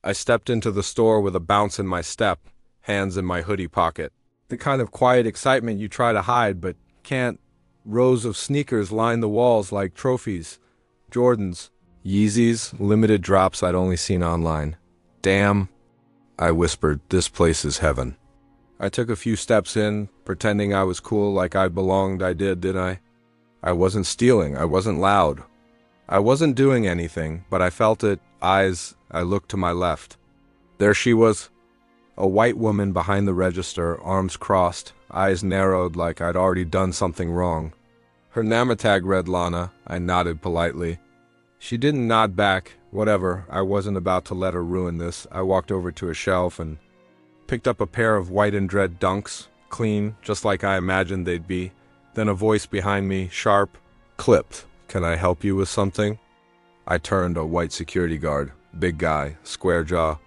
I stepped into the store with a bounce in my step, hands in my hoodie pocket. The kind of quiet excitement you try to hide but can't. Rows of sneakers line the walls like trophies. Jordans, Yeezys, limited drops I'd only seen online. Damn, I whispered, this place is heaven. I took a few steps in, pretending I was cool like I belonged. I didn't I? I wasn't stealing, I wasn't loud. I wasn't doing anything, but I felt it. Eyes. I looked to my left. There she was. A white woman behind the register, arms crossed, eyes narrowed like I'd already done something wrong. Her namatag read Lana. I nodded politely. She didn't nod back. Whatever, I wasn't about to let her ruin this. I walked over to a shelf and picked up a pair of white and dread dunks, clean, just like I imagined they'd be. Then a voice behind me, sharp, clipped. Can I help you with something? I turned. A white security guard, big guy, square jaw.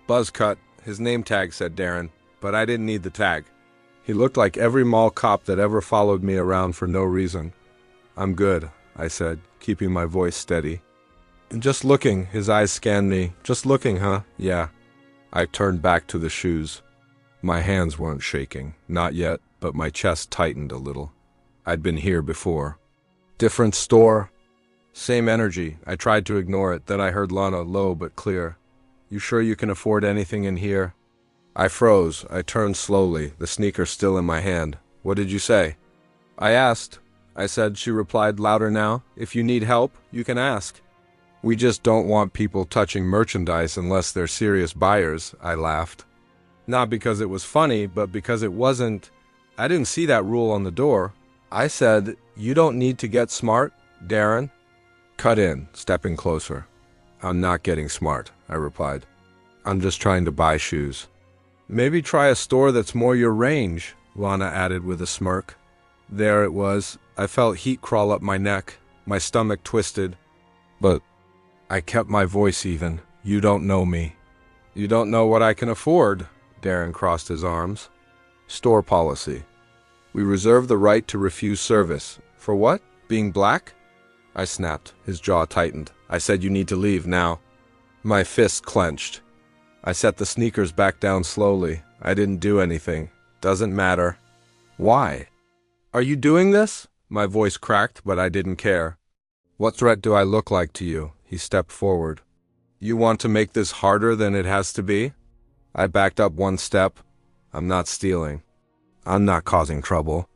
Buzz cut. His name tag said Darren, but I didn't need the tag. He looked like every mall cop that ever followed me around for no reason. I'm good, I said, keeping my voice steady. Just looking, his eyes scanned me. Just looking, huh? Yeah. I turned back to the shoes. My hands weren't shaking, not yet, but my chest tightened a little. I'd been here before. Different store. Same energy. I tried to ignore it, then I heard Lana, low but clear. You sure you can afford anything in here? I froze. I turned slowly, the sneaker still in my hand. What did you say? I asked. I said. She replied, louder now. If you need help, you can ask. We just don't want people touching merchandise unless they're serious buyers, I laughed. Not because it was funny, but because it wasn't. I didn't see that rule on the door. I said, you don't need to get smart, Darren. Cut in, stepping closer. I'm not getting smart, I replied. I'm just trying to buy shoes. Maybe try a store that's more your range, Lana added with a smirk. There it was. I felt heat crawl up my neck. My stomach twisted. But I kept my voice even. You don't know me. You don't know what I can afford, Darren crossed his arms. Store policy. We reserve the right to refuse service. For what? Being black? I snapped. His jaw tightened. I said you need to leave now. My fist clenched. I set the sneakers back down slowly. I didn't do anything. Doesn't matter. Why? Are you doing this? My voice cracked, but I didn't care. What threat do I look like to you? He stepped forward. You want to make this harder than it has to be? I backed up one step. I'm not stealing. I'm not causing trouble.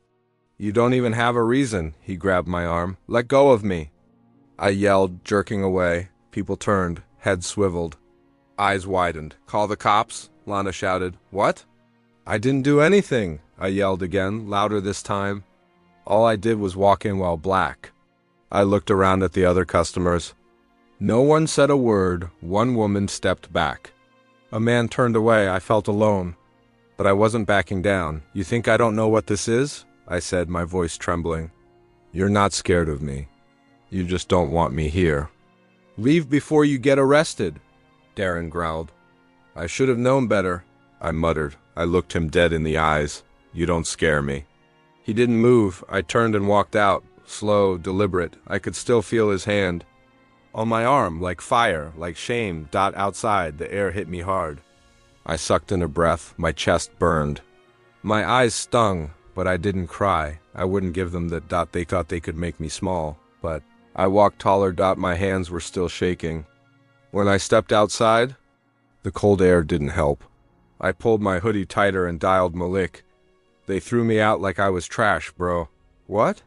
You don't even have a reason, he grabbed my arm. Let go of me. I yelled, jerking away. People turned, heads swiveled. Eyes widened. Call the cops? Lana shouted. What? I didn't do anything, I yelled again, louder this time. All I did was walk in while black. I looked around at the other customers. No one said a word. One woman stepped back. A man turned away. I felt alone. But I wasn't backing down. You think I don't know what this is? I said, my voice trembling. You're not scared of me. You just don't want me here. Leave before you get arrested, Darren growled. I should have known better, I muttered. I looked him dead in the eyes. You don't scare me. He didn't move. I turned and walked out, slow, deliberate. I could still feel his hand. On my arm, like fire, like shame. Outside, the air hit me hard. I sucked in a breath. My chest burned. My eyes stung, but I didn't cry. I wouldn't give them that. They thought they could make me small, but I walked taller. My hands were still shaking. When I stepped outside, the cold air didn't help. I pulled my hoodie tighter and dialed Malik. They threw me out like I was trash, bro. What?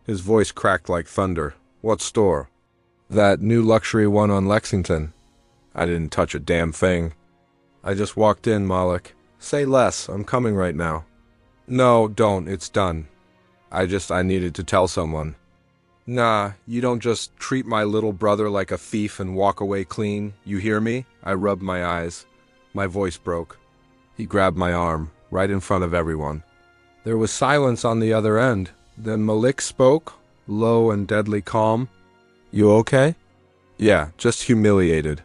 His voice cracked like thunder. What store? That new luxury one on Lexington. I didn't touch a damn thing. I just walked in, Malik. Say less. I'm coming right now. No, don't. It's done. I needed to tell someone. Nah, you don't just treat my little brother like a thief and walk away clean. You hear me? I rubbed my eyes. My voice broke. He grabbed my arm, right in front of everyone. There was silence on the other end. Then Malik spoke, low and deadly calm. You okay? Yeah, just humiliated.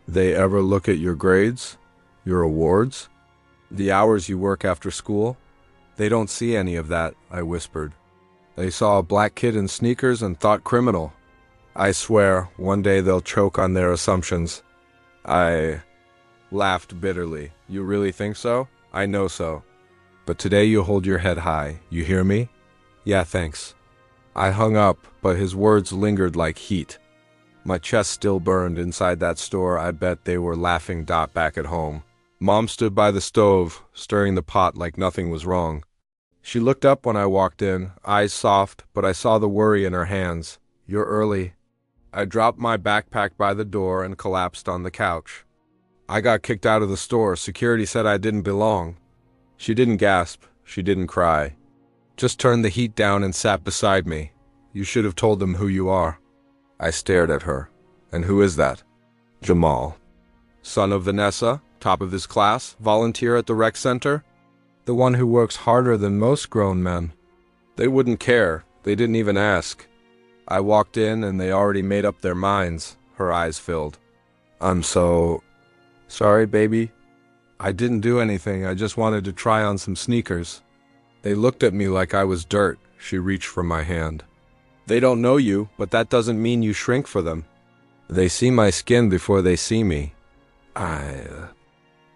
They ever look at your grades? Your awards? The hours you work after school? They don't see any of that, I whispered. They saw a black kid in sneakers and thought criminal. I swear, one day they'll choke on their assumptions. laughed bitterly. You really think so? I know so. But today you hold your head high. You hear me? Yeah, thanks. I hung up, but his words lingered like heat. My chest still burned inside that store. I bet they were laughing back at home. Mom stood by the stove, stirring the pot like nothing was wrong. She looked up when I walked in, eyes soft, but I saw the worry in her hands. You're early. I dropped my backpack by the door and collapsed on the couch. I got kicked out of the store. Security said I didn't belong. She didn't gasp. She didn't cry. Just turned the heat down and sat beside me. You should have told them who you are. I stared at her. And who is that? Jamal. Son of Vanessa, top of his class, volunteer at the rec center. The one who works harder than most grown men. They wouldn't care. They didn't even ask. I walked in and they already made up their minds. Her eyes filled. I'm so... sorry, baby. I didn't do anything. I just wanted to try on some sneakers. They looked at me like I was dirt. She reached for my hand. They don't know you, but that doesn't mean you shrink for them. They see my skin before they see me.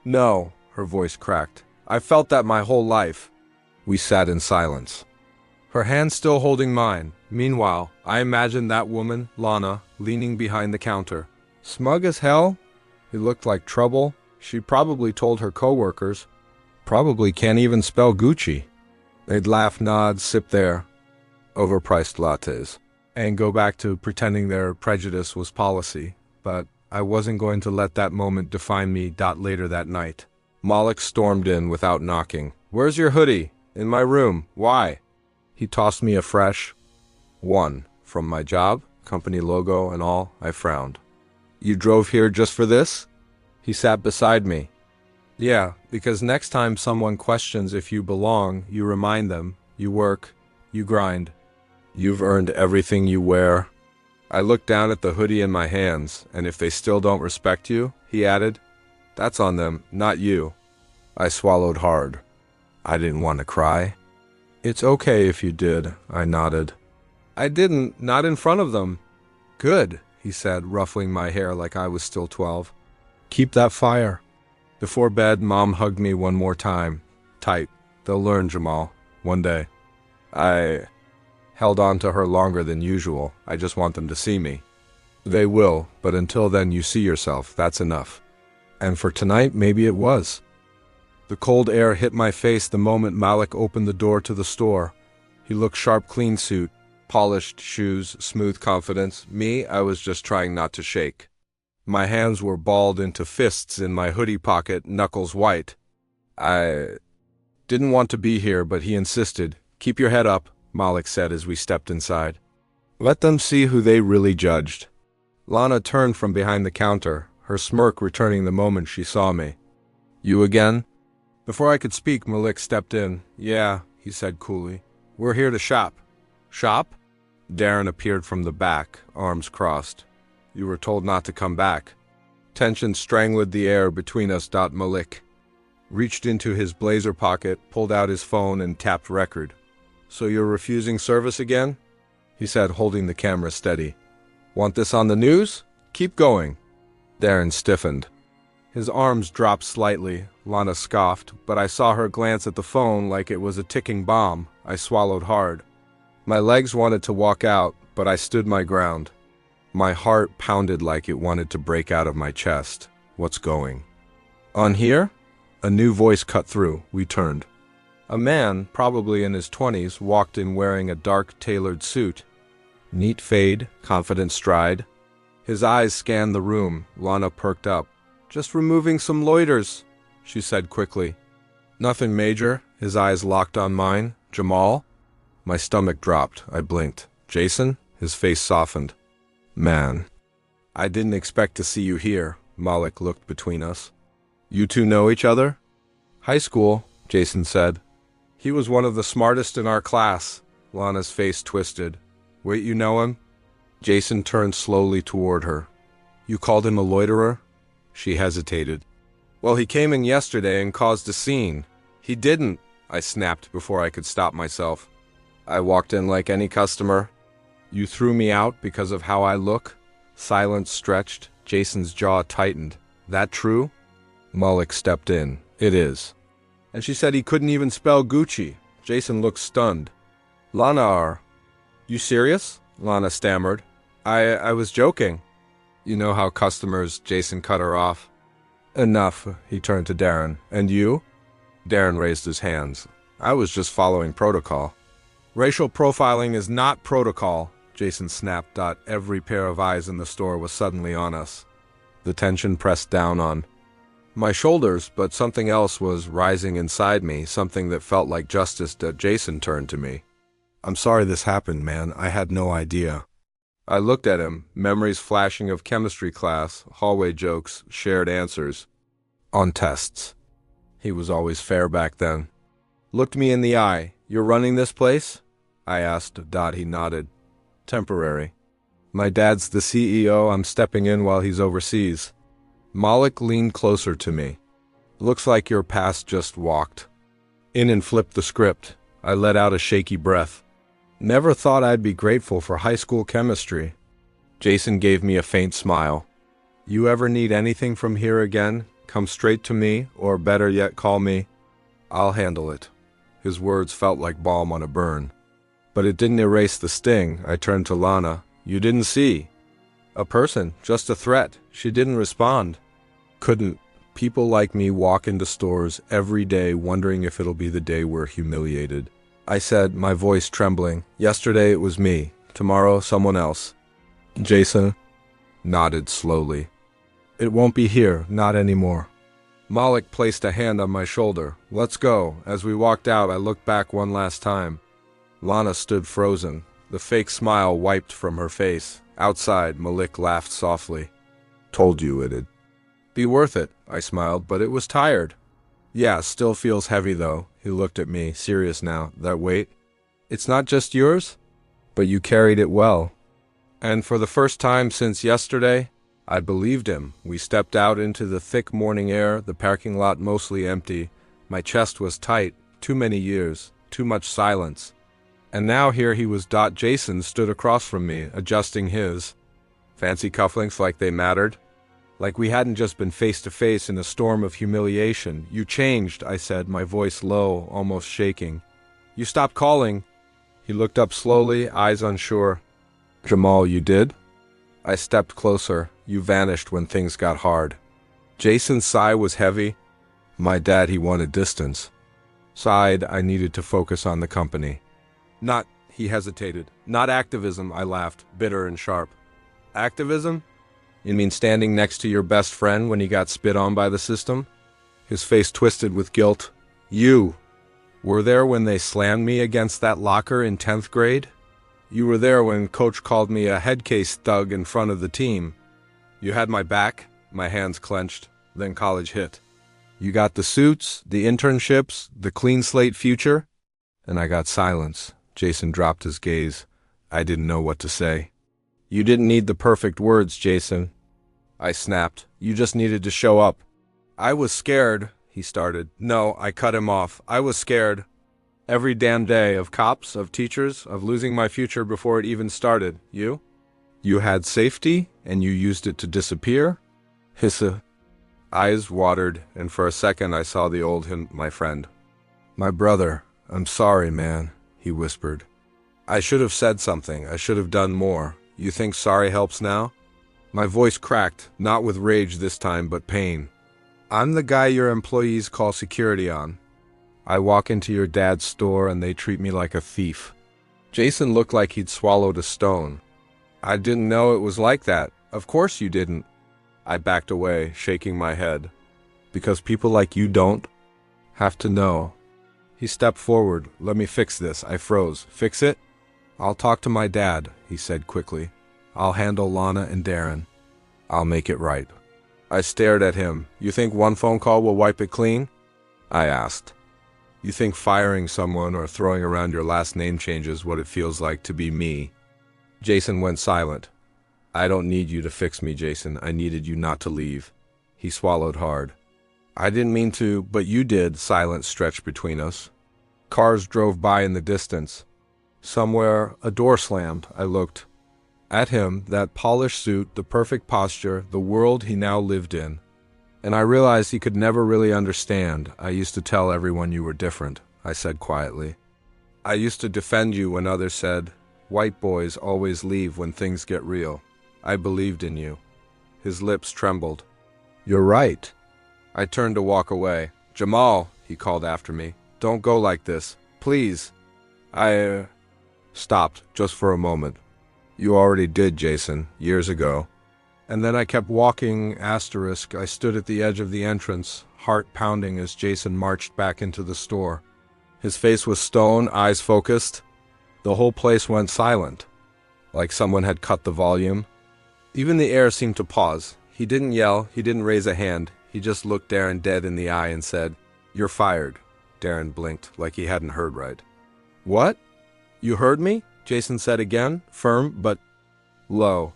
No, her voice cracked. I felt that my whole life. We sat in silence. Her hand still holding mine. Meanwhile, I imagined that woman, Lana, leaning behind the counter. Smug as hell? It looked like trouble. She probably told her coworkers. Probably can't even spell Gucci. They'd laugh, nod, sip their overpriced lattes, and go back to pretending their prejudice was policy. But I wasn't going to let that moment define me. Later that night, Malik stormed in without knocking. Where's your hoodie? In my room. Why? He tossed me a fresh one from my job, company logo and all. I frowned. You drove here just for this? He sat beside me. Yeah, because next time someone questions if you belong, you remind them, you work, you grind. You've earned everything you wear. I looked down at the hoodie in my hands, and if they still don't respect you, he added, that's on them, not you. I swallowed hard. I didn't want to cry. It's okay if you did, I nodded. I didn't, not in front of them. Good, he said, ruffling my hair like I was still 12. Keep that fire. Before bed, Mom hugged me one more time. Tight. They'll learn, Jamal. One day. I held on to her longer than usual. I just want them to see me. They will, but until then you see yourself. That's enough. And for tonight, maybe it was. The cold air hit my face the moment Malik opened the door to the store. He looked sharp, clean suit, polished shoes, smooth confidence. Me, I was just trying not to shake. My hands were balled into fists in my hoodie pocket, knuckles white. I didn't want to be here, but he insisted. Keep your head up, Malik said as we stepped inside. Let them see who they really judged. Lana turned from behind the counter, her smirk returning the moment she saw me. You again? Before I could speak, Malik stepped in. Yeah, he said coolly. We're here to shop. Shop? Darren appeared from the back, arms crossed. You were told not to come back. Tension strangled the air between us. Malik reached into his blazer pocket, pulled out his phone, and tapped record. So you're refusing service again? He said, holding the camera steady. Want this on the news? Keep going. Darren stiffened. His arms dropped slightly. Lana scoffed, but I saw her glance at the phone like it was a ticking bomb. I swallowed hard. My legs wanted to walk out, but I stood my ground. My heart pounded like it wanted to break out of my chest. What's going on here? A new voice cut through. We turned. A man, probably in his 20s, walked in wearing a dark, tailored suit. Neat fade, confident stride. His eyes scanned the room. Lana perked up. Just removing some loiters, she said quickly. Nothing major. His eyes locked on mine. Jamal? My stomach dropped. I blinked. Jason? His face softened. Man, I didn't expect to see you here. Malik looked between us. You two know each other? High school, Jason said. He was one of the smartest in our class. Lana's face twisted. Wait, you know him? Jason turned slowly toward her. You called him a loiterer? She hesitated. Well, he came in yesterday and caused a scene. He didn't, I snapped before I could stop myself. I walked in like any customer. You threw me out because of how I look? Silence stretched. Jason's jaw tightened. That true? Malik stepped in. It is. And she said he couldn't even spell Gucci. Jason looked stunned. Lana, you serious? Lana stammered. I was joking. You know how customers, Jason cut her off. Enough, he turned to Darren. And you? Darren raised his hands. I was just following protocol. Racial profiling is not protocol, Jason snapped. Every pair of eyes in the store was suddenly on us. The tension pressed down on my shoulders, but something else was rising inside me, something that felt like justice. Jason turned to me. I'm sorry this happened, man. I had no idea. I looked at him, memories flashing of chemistry class, hallway jokes, shared answers. On tests. He was always fair back then. Looked me in the eye. You're running this place? I asked. He nodded. Temporary. My dad's the CEO. I'm stepping in while he's overseas. Malik leaned closer to me. Looks like your past just walked in and flipped the script. I let out a shaky breath. Never thought I'd be grateful for high school chemistry. Jason gave me a faint smile. You ever need anything from here again, come straight to me, or better yet, call me. I'll handle it. His words felt like balm on a burn. But it didn't erase the sting. I turned to Lana. You didn't see. A person, just a threat. She didn't respond. Couldn't people like me walk into stores every day wondering if it'll be the day we're humiliated? I said, my voice trembling. Yesterday it was me. Tomorrow someone else. Jason nodded slowly. It won't be here, not anymore. Malik placed a hand on my shoulder. Let's go. As we walked out, I looked back one last time. Lana stood frozen. The fake smile wiped from her face. Outside, Malik laughed softly. Told you it'd be worth it, I smiled, but it was tired. Yeah, still feels heavy though. He looked at me, serious now. That weight? It's not just yours? But you carried it well. And for the first time since yesterday, I believed him. We stepped out into the thick morning air, the parking lot mostly empty. My chest was tight. Too many years. Too much silence. And now here he was. Jason stood across from me, adjusting his. Fancy cufflinks like they mattered. Like we hadn't just been face to face in a storm of humiliation. You changed, I said, my voice low, almost shaking. You stopped calling. He looked up slowly, eyes unsure. Jamal, you did? I stepped closer. You vanished when things got hard. Jason's sigh was heavy. My dad, he wanted distance. Sighed, I needed to focus on the company. Not, he hesitated. Not activism, I laughed, bitter and sharp. Activism? You mean standing next to your best friend when he got spit on by the system? His face twisted with guilt. You were there when they slammed me against that locker in 10th grade? You were there when Coach called me a headcase thug in front of the team. You had my back, my hands clenched, then college hit. You got the suits, the internships, the clean slate future, and I got silence. Jason dropped his gaze. I didn't know what to say. You didn't need the perfect words, Jason. I snapped. You just needed to show up. I was scared, he started. No, I cut him off. I was scared. Every damn day, of cops, of teachers, of losing my future before it even started. You? You had safety, and you used it to disappear? His eyes watered, and for a second I saw the old him, my friend. My brother, I'm sorry, man, he whispered. I should have said something. I should have done more. You think sorry helps now? My voice cracked, not with rage this time, but pain. I'm the guy your employees call security on. I walk into your dad's store and they treat me like a thief. Jason looked like he'd swallowed a stone. I didn't know it was like that. Of course you didn't. I backed away, shaking my head. Because people like you don't have to know. He stepped forward. Let me fix this. I froze. Fix it? I'll talk to my dad, he said quickly. I'll handle Lana and Darren. I'll make it right. I stared at him. You think one phone call will wipe it clean? I asked. You think firing someone or throwing around your last name changes what it feels like to be me? Jason went silent. I don't need you to fix me, Jason. I needed you not to leave. He swallowed hard. I didn't mean to, but you did. Silence stretched between us. Cars drove by in the distance. Somewhere, a door slammed. I looked. At him, that polished suit, the perfect posture, the world he now lived in. And I realized he could never really understand. I used to tell everyone you were different, I said quietly. I used to defend you when others said, white boys always leave when things get real. I believed in you. His lips trembled. You're right. I turned to walk away. Jamal, he called after me. Don't go like this. Please. I stopped just for a moment. You already did, Jason, years ago. And then I kept walking, asterisk. I stood at the edge of the entrance, heart pounding as Jason marched back into the store. His face was stone, eyes focused. The whole place went silent, like someone had cut the volume. Even the air seemed to pause. He didn't yell, he didn't raise a hand. He just looked Darren dead in the eye and said, You're fired. Darren blinked, like he hadn't heard right. What? You heard me? Jason said again, firm but low.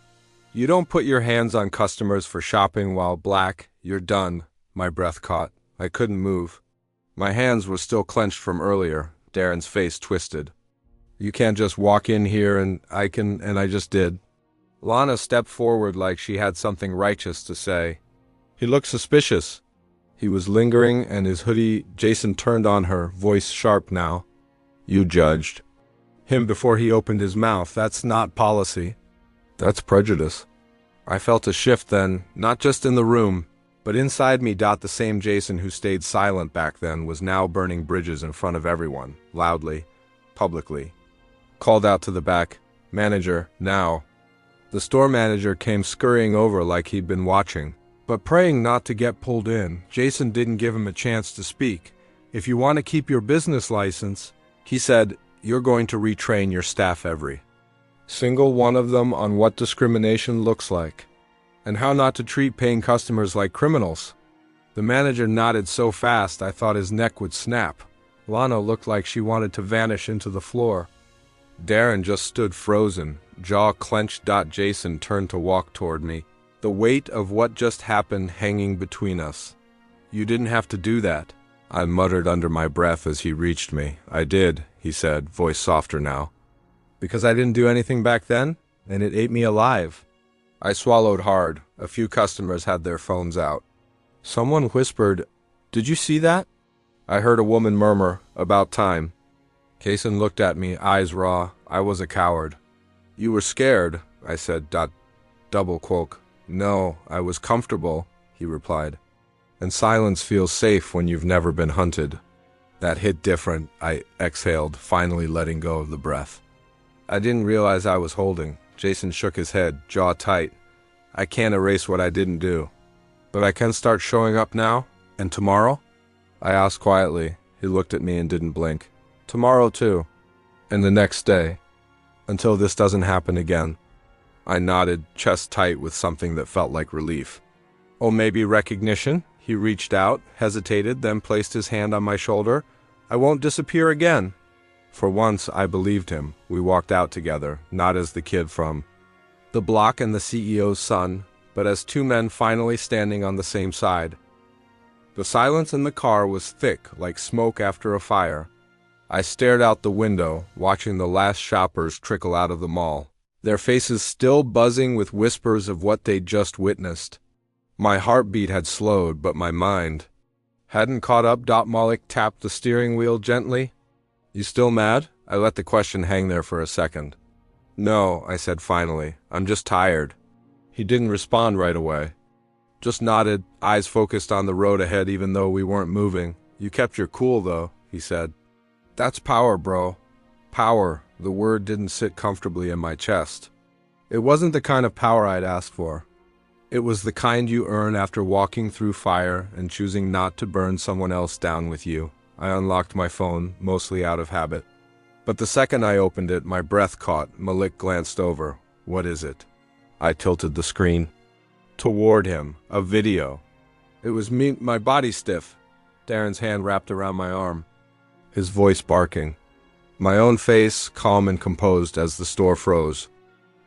You don't put your hands on customers for shopping while black. You're done. My breath caught. I couldn't move. My hands were still clenched from earlier. Darren's face twisted. You can't just walk in here and I just did. Lana stepped forward like she had something righteous to say. He looked suspicious. He was lingering and his hoodie. Jason turned on her, voice sharp now. You judged him before he opened his mouth. That's not policy. That's prejudice. I felt a shift then, not just in the room, but inside me. The same Jason who stayed silent back then was now burning bridges in front of everyone, loudly, publicly. Called out to the back, Manager, now. The store manager came scurrying over like he'd been watching, but praying not to get pulled in. Jason didn't give him a chance to speak. If you want to keep your business license, he said, you're going to retrain your staff every single one of them on what discrimination looks like, and how not to treat paying customers like criminals. The manager nodded so fast I thought his neck would snap. Lana looked like she wanted to vanish into the floor. Darren just stood frozen, jaw clenched. Jason turned to walk toward me, the weight of what just happened hanging between us. You didn't have to do that, I muttered under my breath as he reached me. I did, he said, voice softer now. Because I didn't do anything back then, and it ate me alive. I swallowed hard. A few customers had their phones out. Someone whispered, Did you see that? I heard a woman murmur, About time. Jason looked at me, eyes raw. I was a coward. You were scared, I said, double quote. No, I was comfortable, he replied. And silence feels safe when you've never been hunted. That hit different, I exhaled, finally letting go of the breath. I didn't realize I was holding. Jason shook his head, jaw tight. I can't erase what I didn't do. But I can start showing up now? And tomorrow? I asked quietly. He looked at me and didn't blink. Tomorrow too. And the next day. Until this doesn't happen again. I nodded, chest tight with something that felt like relief. Oh, maybe recognition? He reached out, hesitated, then placed his hand on my shoulder. I won't disappear again. For once, I believed him. We walked out together, not as the kid from the block and the CEO's son, but as two men finally standing on the same side. The silence in the car was thick, like smoke after a fire. I stared out the window, watching the last shoppers trickle out of the mall, their faces still buzzing with whispers of what they'd just witnessed. My heartbeat had slowed, but my mind hadn't caught up. Malik tapped the steering wheel gently. You still mad? I let the question hang there for a second. No, I said finally. I'm just tired. He didn't respond right away. Just nodded, eyes focused on the road ahead even though we weren't moving. You kept your cool though, he said. That's power, bro. Power. The word didn't sit comfortably in my chest. It wasn't the kind of power I'd asked for. It was the kind you earn after walking through fire and choosing not to burn someone else down with you. I unlocked my phone, mostly out of habit. But the second I opened it, my breath caught. Malik glanced over. What is it? I tilted the screen toward him. A video. It was me, my body stiff. Darren's hand wrapped around my arm. His voice barking. My own face, calm and composed as the store froze.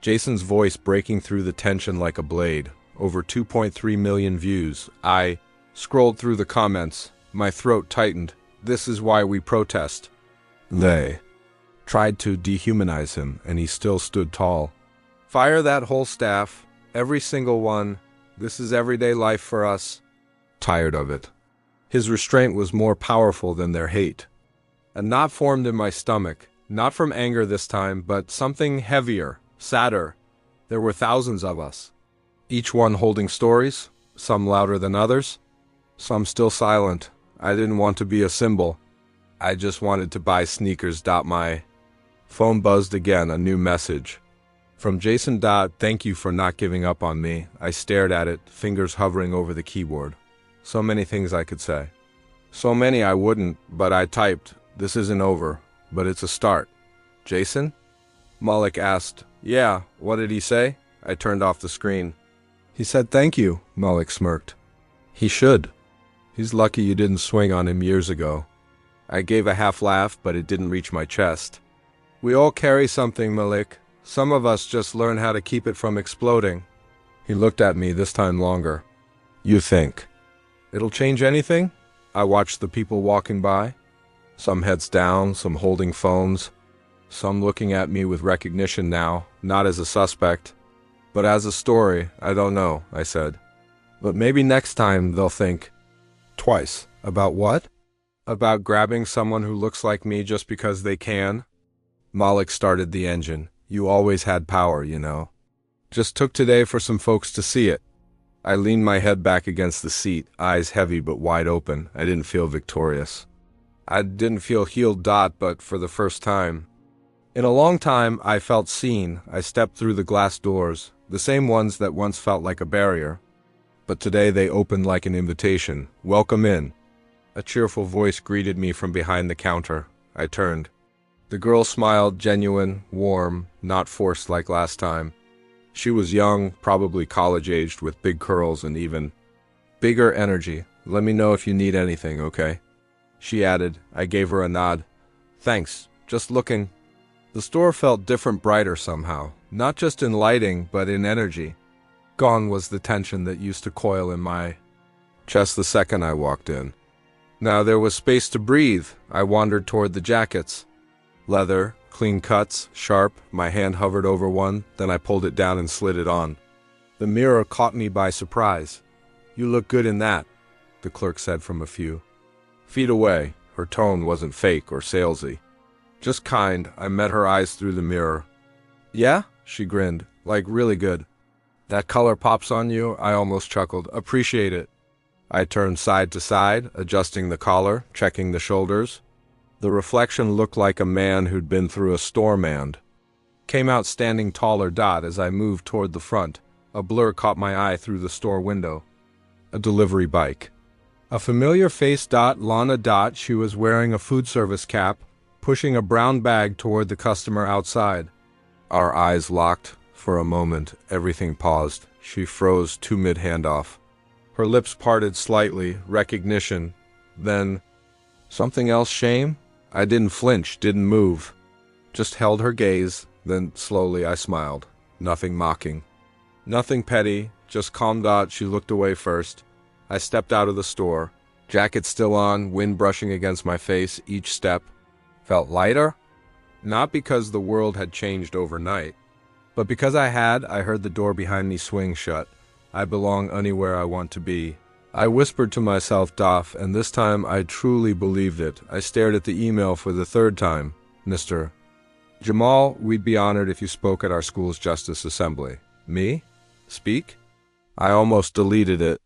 Jason's voice breaking through the tension like a blade. Over 2.3 million views. I scrolled through the comments. My throat tightened. This is why we protest. They tried to dehumanize him, and he still stood tall. Fire that whole staff. Every single one. This is everyday life for us. tired of it. His restraint was more powerful than their hate. A knot formed in my stomach, not from anger this time, but something heavier, sadder. There were thousands of us, each one holding stories, some louder than others, some still silent. I didn't want to be a symbol. I just wanted to buy sneakers. My phone buzzed again, a new message. From Jason. Thank you for not giving up on me. I stared at it, fingers hovering over the keyboard. So many things I could say. So many I wouldn't, but I typed, this isn't over, but it's a start. Jason? Malik asked. Yeah, what did he say? I turned off the screen. He said thank you, Malik smirked. He should. He's lucky you didn't swing on him years ago. I gave a half laugh, but it didn't reach my chest. We all carry something, Malik. Some of us just learn how to keep it from exploding. He looked at me, this time longer. You think it'll change anything? I watched the people walking by. Some heads down, some holding phones. Some looking at me with recognition now, not as a suspect, but as a story. I don't know, I said. But maybe next time they'll think twice. About what? About grabbing someone who looks like me just because they can. Malik started the engine. You always had power, you know. Just took today for some folks to see it. I leaned my head back against the seat, eyes heavy but wide open. I didn't feel victorious. I didn't feel healed. But for the first time in a long time, I felt seen. I stepped through the glass doors, the same ones that once felt like a barrier. But today they opened like an invitation. Welcome in. A cheerful voice greeted me from behind the counter. I turned. The girl smiled, genuine, warm, not forced like last time. She was young, probably college-aged, with big curls and even bigger energy. Let me know if you need anything, okay? She added. I gave her a nod. Thanks, just looking. The store felt different, brighter somehow, not just in lighting, but in energy. Gone was the tension that used to coil in my chest the second I walked in. Now there was space to breathe. I wandered toward the jackets. Leather, clean cuts, sharp. My hand hovered over one, then I pulled it down and slid it on. The mirror caught me by surprise. You look good in that, the clerk said from a few feet away. Her tone wasn't fake or salesy. Just kind. I met her eyes through the mirror. Yeah? She grinned. Like really good. That color pops on you? I almost chuckled. Appreciate it. I turned side to side, adjusting the collar, checking the shoulders. The reflection looked like a man who'd been through a storm and came out standing taller. As I moved toward the front, a blur caught my eye through the store window. A delivery bike. A familiar face. Lana. She was wearing a food service cap, pushing a brown bag toward the customer outside. Our eyes locked. For a moment, everything paused. She froze to mid-handoff. Her lips parted slightly, recognition. Then, something else, shame? I didn't flinch, didn't move. Just held her gaze, then slowly I smiled. Nothing mocking. Nothing petty, just calm. She looked away first. I stepped out of the store. Jacket still on, wind brushing against my face. Each step felt lighter. Not because the world had changed overnight, but because I heard the door behind me swing shut. I belong anywhere I want to be. I whispered to myself, and this time I truly believed it. I stared at the email for the third time. Mr. Jamal, we'd be honored if you spoke at our school's Justice Assembly. Me? Speak? I almost deleted it.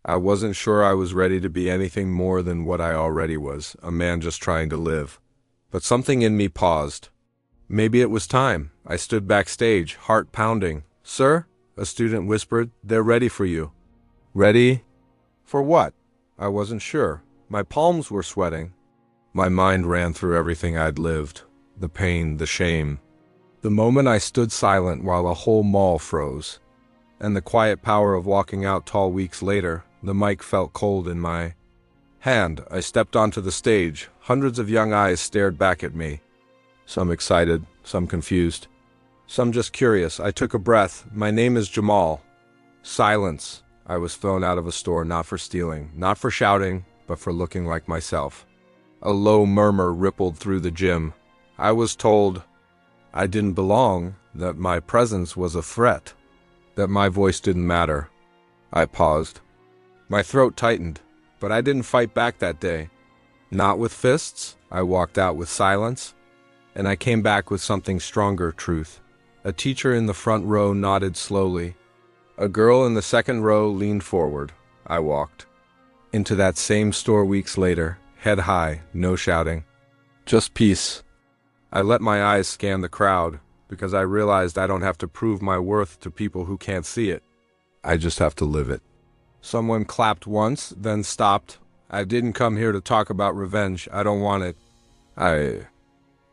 I wasn't sure I was ready to be anything more than what I already was, a man just trying to live. But something in me paused. Maybe it was time. I stood backstage, heart pounding. Sir? A student whispered. They're ready for you. Ready? For what? I wasn't sure. My palms were sweating. My mind ran through everything I'd lived. The pain, the shame. The moment I stood silent while a whole mall froze. And the quiet power of walking out tall weeks later, the mic felt cold in my hand. I stepped onto the stage. Hundreds of young eyes stared back at me. Some excited, some confused, some just curious. I took a breath. My name is Jamal. Silence. I was thrown out of a store not for stealing, not for shouting, but for looking like myself. A low murmur rippled through the gym. I was told I didn't belong, that my presence was a threat, that my voice didn't matter. I paused. My throat tightened, but I didn't fight back that day. Not with fists, I walked out with silence, and I came back with something stronger, truth. A teacher in the front row nodded slowly. A girl in the second row leaned forward. I walked into that same store weeks later, head high, no shouting. Just peace. I let my eyes scan the crowd because I realized I don't have to prove my worth to people who can't see it. I just have to live it. Someone clapped once, then stopped. I didn't come here to talk about revenge. I don't want it. I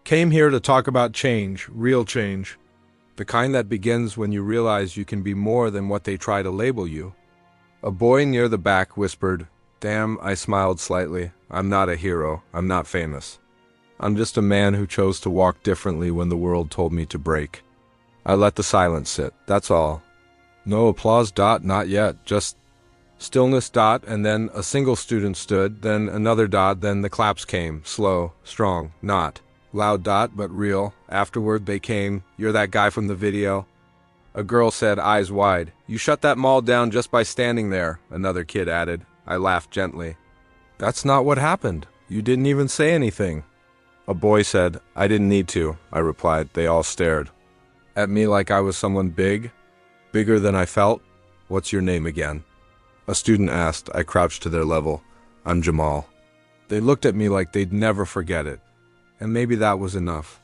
came here to talk about change, real change. The kind that begins when you realize you can be more than what they try to label you. A boy near the back whispered, "Damn," I smiled slightly. "I'm not a hero. I'm not famous. I'm just a man who chose to walk differently when the world told me to break." I let the silence sit, that's all. No applause, not yet, just stillness, and then a single student stood, then another, then the claps came, slow, strong, not loud, but real. Afterward they came, "You're that guy from the video." A girl said, eyes wide, "You shut that mall down just by standing there," another kid added. I laughed gently. "That's not what happened. You didn't even say anything." A boy said, "I didn't need to," I replied. They all stared at me like I was someone big, bigger than I felt. "What's your name again?" A student asked. I crouched to their level. "I'm Jamal." They looked at me like they'd never forget it, and maybe that was enough.